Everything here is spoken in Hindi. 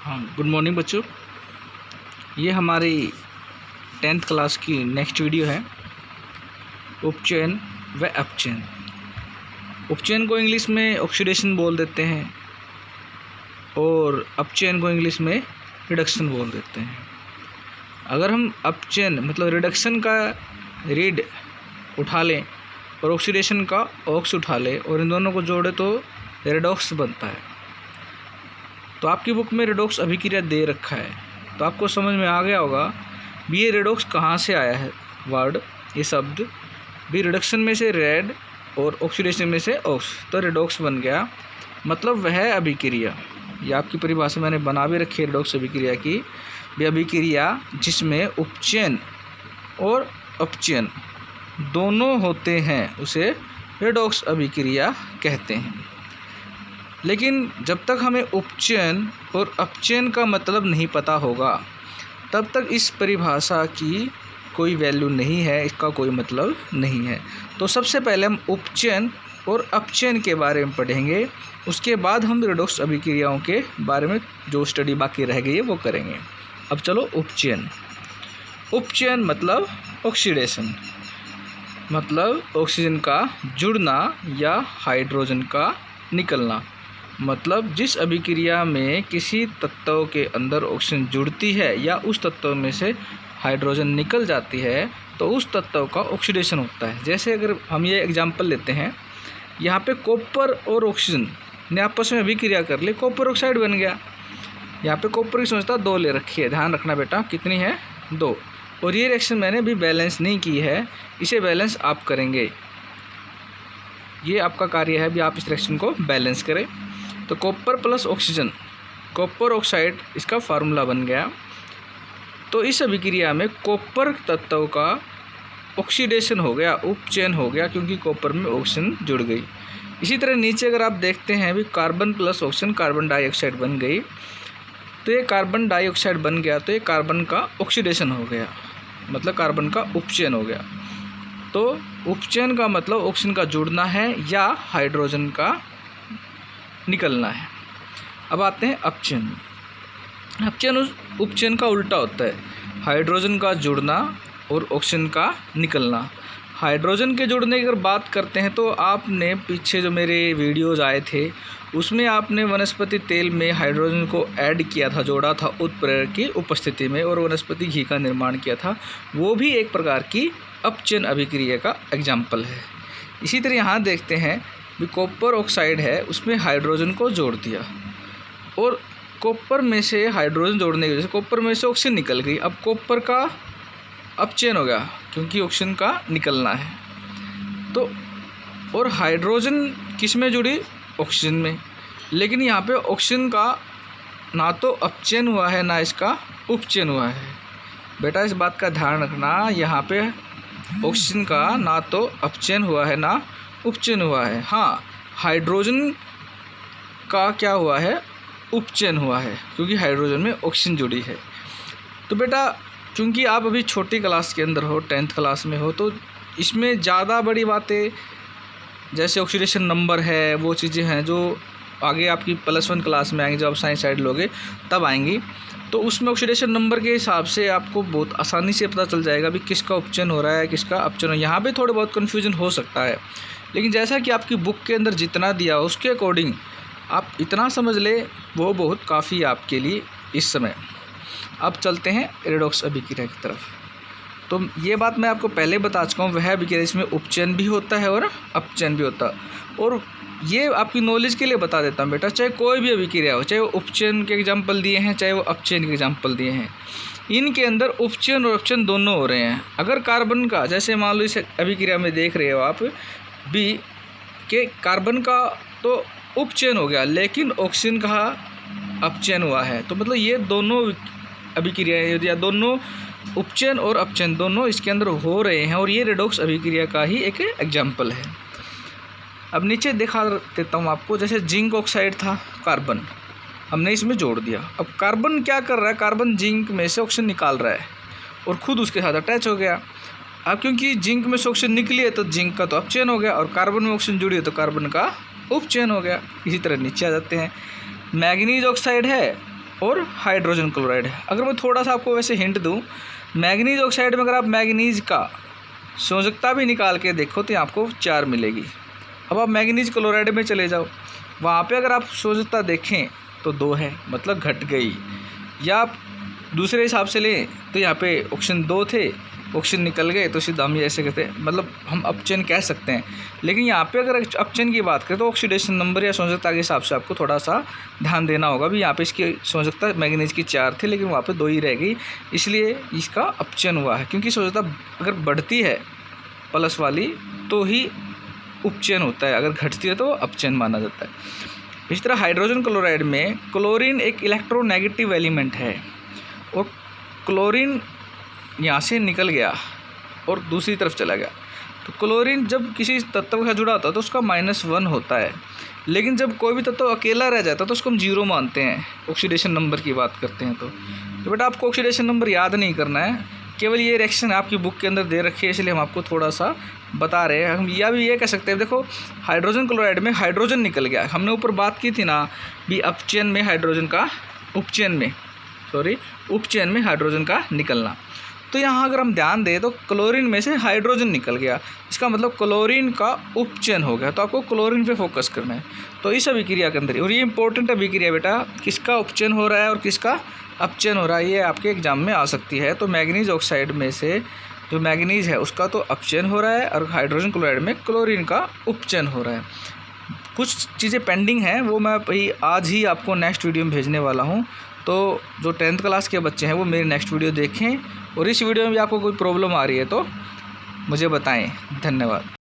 हाँ, गुड मॉर्निंग बच्चों। ये हमारी 10th क्लास की नेक्स्ट वीडियो है उपचयन व अपचयन। उपचयन को इंग्लिश में ऑक्सीडेशन बोल देते हैं और अपचयन को इंग्लिश में रिडक्शन बोल देते हैं। अगर हम अपचयन मतलब रिडक्शन का रीड उठा लें और ऑक्सीडेशन का ऑक्स उठा लें और इन दोनों को जोड़े तो रेडॉक्स बनता है। तो आपकी बुक में रेडॉक्स अभिक्रिया दे रखा है, तो आपको समझ में आ गया होगा भी ये रेडॉक्स कहाँ से आया है वर्ड, ये शब्द भी रिडक्शन में से रेड और ऑक्सीडेशन में से ऑक्स, तो रेडॉक्स बन गया। मतलब वह अभिक्रिया, ये आपकी परिभाषा मैंने बना भी रखी है रेडॉक्स अभिक्रिया की, भी अभिक्रिया जिसमें उपचयन और अपचयन दोनों होते हैं उसे रेडॉक्स अभिक्रिया कहते हैं। लेकिन जब तक हमें उपचयन और अपचयन का मतलब नहीं पता होगा तब तक इस परिभाषा की कोई वैल्यू नहीं है, इसका कोई मतलब नहीं है। तो सबसे पहले हम उपचयन और अपचयन के बारे में पढ़ेंगे, उसके बाद हम रेडॉक्स अभिक्रियाओं के बारे में जो स्टडी बाकी रह गई है वो करेंगे। अब चलो उपचयन। उपचयन मतलब ऑक्सीडेशन, मतलब ऑक्सीजन का जुड़ना या हाइड्रोजन का निकलना। मतलब जिस अभिक्रिया में किसी तत्व के अंदर ऑक्सीजन जुड़ती है या उस तत्व में से हाइड्रोजन निकल जाती है तो उस तत्व का ऑक्सीडेशन होता है। जैसे अगर हम ये एग्जांपल लेते हैं, यहाँ पे कॉपर और ऑक्सीजन ने आपस में अभिक्रिया कर ली, कॉपर ऑक्साइड बन गया। यहाँ पे कॉपर की सांद्रता 2 ले रखी है, ध्यान रखना बेटा कितनी है 2। और ये रिएक्शन मैंने अभी बैलेंस नहीं की है, इसे बैलेंस आप करेंगे। ये आपका कार्य है भी आप इस रिएक्शन को बैलेंस करें। तो copper plus oxygen, copper oxide, इसका फार्मूला बन गया। तो इस अभिक्रिया में कॉपर तत्व का ऑक्सीडेशन हो गया, उपचयन हो गया, क्योंकि कॉपर में ऑक्सीजन जुड़ गई। इसी तरह नीचे अगर आप देखते हैं भी carbon plus oxygen carbon dioxide बन गई, तो ये कार्बन डाइऑक्साइड बन गया, तो ये कार्बन का ऑक्सीडेशन हो गया, मतलब कार्बन का उपचयन हो गया। तो उपचयन का मतलब ऑक्सीजन का जुड़ना है या हाइड्रोजन का निकलना है। अब आते हैं अपचयन। अपचयन उपचयन का उल्टा होता है, हाइड्रोजन का जुड़ना और ऑक्सीजन का निकलना। हाइड्रोजन के जुड़ने की अगर बात करते हैं तो आपने पीछे जो मेरे वीडियोज़ आए थे उसमें आपने वनस्पति तेल में हाइड्रोजन को ऐड किया था, जोड़ा था उत्प्रेरक की उपस्थिति में और वनस्पति घी का निर्माण किया था। वो भी एक प्रकार की अपचयन अभिक्रिया का एग्जाम्पल है। इसी तरह यहाँ देखते हैं भी कॉपर ऑक्साइड है, उसमें हाइड्रोजन को जोड़ दिया और कॉपर में से हाइड्रोजन जोड़ने की वजह से कॉपर में से ऑक्सीजन निकल गई। अब कॉपर का अपचयन हो गया क्योंकि ऑक्सीजन का निकलना है। तो और हाइड्रोजन किस में जुड़ी, ऑक्सीजन में। लेकिन यहाँ पे ऑक्सीजन का ना तो अपचयन हुआ है ना इसका उपचयन हुआ है। बेटा इस बात का ध्यान रखना, यहाँ पे ऑक्सीजन का ना तो अपचयन हुआ है ना उपचयन हुआ है। हाँ, हाइड्रोजन का क्या हुआ है, उपचयन हुआ है, क्योंकि हाइड्रोजन में ऑक्सीजन जुड़ी है। तो बेटा क्योंकि आप अभी छोटी क्लास के अंदर हो, 10th क्लास में हो, तो इसमें ज़्यादा बड़ी बातें जैसे ऑक्सीडेशन नंबर है, वो चीज़ें हैं जो आगे आपकी +1 क्लास में आएंगी, जब आप साइंस साइड लोगे तब आएंगी। तो उसमें ऑक्सीडेशन नंबर के हिसाब से आपको बहुत आसानी से पता चल जाएगा भी किसका उपचयन हो रहा है किसका अपचयन हो। यहाँ पे थोड़े बहुत कन्फ्यूजन हो सकता है, लेकिन जैसा कि आपकी बुक के अंदर जितना दिया उसके अकॉर्डिंग आप इतना समझ ले, वो बहुत काफ़ी आपके लिए इस समय। अब चलते हैं रेडॉक्स अभिक्रिया की तरफ। तो ये बात मैं आपको पहले बता चुका हूँ, वह अभिक्रिया इसमें उपचयन भी होता है और अपचयन भी होता है। और ये आपकी नॉलेज के लिए बता देता हूँ बेटा, चाहे कोई भी अभिक्रिया हो, चाहे वो उपचयन के एग्जाम्पल दिए हैं चाहे वो अपचयन के एग्जाम्पल दिए हैं, इनके अंदर उपचयन और अपचयन दोनों हो रहे हैं। अगर कार्बन का, जैसे मान लो इस अभिक्रिया में देख रहे हो आप बी के कार्बन का तो उपचयन हो गया लेकिन ऑक्सीजन का अपचयन हुआ है, तो मतलब ये दोनों अभिक्रियाएं या दोनों उपचयन और अपचयन दोनों इसके अंदर हो रहे हैं और ये रेडॉक्स अभिक्रिया का ही एक एग्जाम्पल है। अब नीचे दिखा देता हूँ आपको, जैसे जिंक ऑक्साइड था, कार्बन हमने इसमें जोड़ दिया। अब कार्बन क्या कर रहा है, कार्बन जिंक में से ऑक्सीजन निकाल रहा है और खुद उसके साथ अटैच हो गया। अब क्योंकि जिंक में से ऑक्सीजन निकली है तो जिंक का तो अपचयन हो गया और कार्बन में ऑक्सीजन जुड़ी है तो कार्बन का उपचयन हो गया। इसी तरह नीचे आ जाते हैं, मैग्नीज ऑक्साइड है और हाइड्रोजन क्लोराइड है। अगर मैं थोड़ा सा आपको वैसे हिंट दूं, मैंगनीज ऑक्साइड में अगर आप मैंगनीज का संयोजकता भी निकाल के देखो तो आपको 4 मिलेगी। अब आप मैंगनीज क्लोराइड में चले जाओ, वहाँ पे अगर आप संयोजकता देखें तो 2 है, मतलब घट गई। या आप दूसरे हिसाब से लें तो यहाँ पे ऑक्सीजन 2 थे, ऑक्सीजन निकल गए, तो सीधा हम ऐसे कहते हैं, मतलब हम अपचयन कह सकते हैं। लेकिन यहाँ पे अगर अपचयन की बात करें तो ऑक्सीडेशन नंबर या संयोजकता के हिसाब से आपको थोड़ा सा ध्यान देना होगा। भी यहाँ पे इसकी संयोजकता मैंगनीज की 4 थी, लेकिन वहाँ पे 2 ही रह गई, इसलिए इसका अपचयन हुआ है। क्योंकि संयोजकता अगर बढ़ती है प्लस वाली तो ही उपचयन होता है, अगर घटती है तो अपचयन माना जाता है। इस तरह हाइड्रोजन क्लोराइड में क्लोरीन एक इलेक्ट्रोनेगेटिव एलिमेंट है, और क्लोरीन यहाँ से निकल गया और दूसरी तरफ चला गया, तो क्लोरीन जब किसी तत्व के साथ जुड़ा होता है तो उसका -1 होता है। लेकिन जब कोई भी तत्व अकेला रह जाता है तो उसको हम 0 मानते हैं, ऑक्सीडेशन नंबर की बात करते हैं। तो बेटा आपको ऑक्सीडेशन नंबर याद नहीं करना है, केवल ये रिएक्शन आपकी बुक के अंदर दे रखी है, इसलिए हम आपको थोड़ा सा बता रहे हैं। हम या भी ये कह सकते हैं, देखो हाइड्रोजन क्लोराइड में हाइड्रोजन निकल गया, हमने ऊपर बात की थी ना भी अपचयन में हाइड्रोजन का उपचयन में हाइड्रोजन का निकलना। तो यहाँ अगर हम ध्यान दें तो क्लोरीन में से हाइड्रोजन निकल गया, इसका मतलब क्लोरीन का उपचयन हो गया। तो आपको क्लोरीन पे फोकस करना है। तो इस अभिक्रिया के अंदर, और ये इंपॉर्टेंट अभिक्रिया बेटा, किसका उपचयन हो रहा है और किसका अपचयन हो रहा है, ये आपके एग्जाम में आ सकती है। तो मैंगनीज ऑक्साइड में से जो मैंगनीज है उसका तो अपचयन हो रहा है, और हाइड्रोजन क्लोराइड में क्लोरीन का उपचयन हो रहा है। कुछ चीज़ें पेंडिंग हैं, वो मैं आज ही आपको नेक्स्ट वीडियो में भेजने वाला हूँ। तो जो 10th क्लास के बच्चे हैं वो मेरी नेक्स्ट वीडियो देखें, और इस वीडियो में भी आपको कोई प्रॉब्लम आ रही है तो मुझे बताएं। धन्यवाद।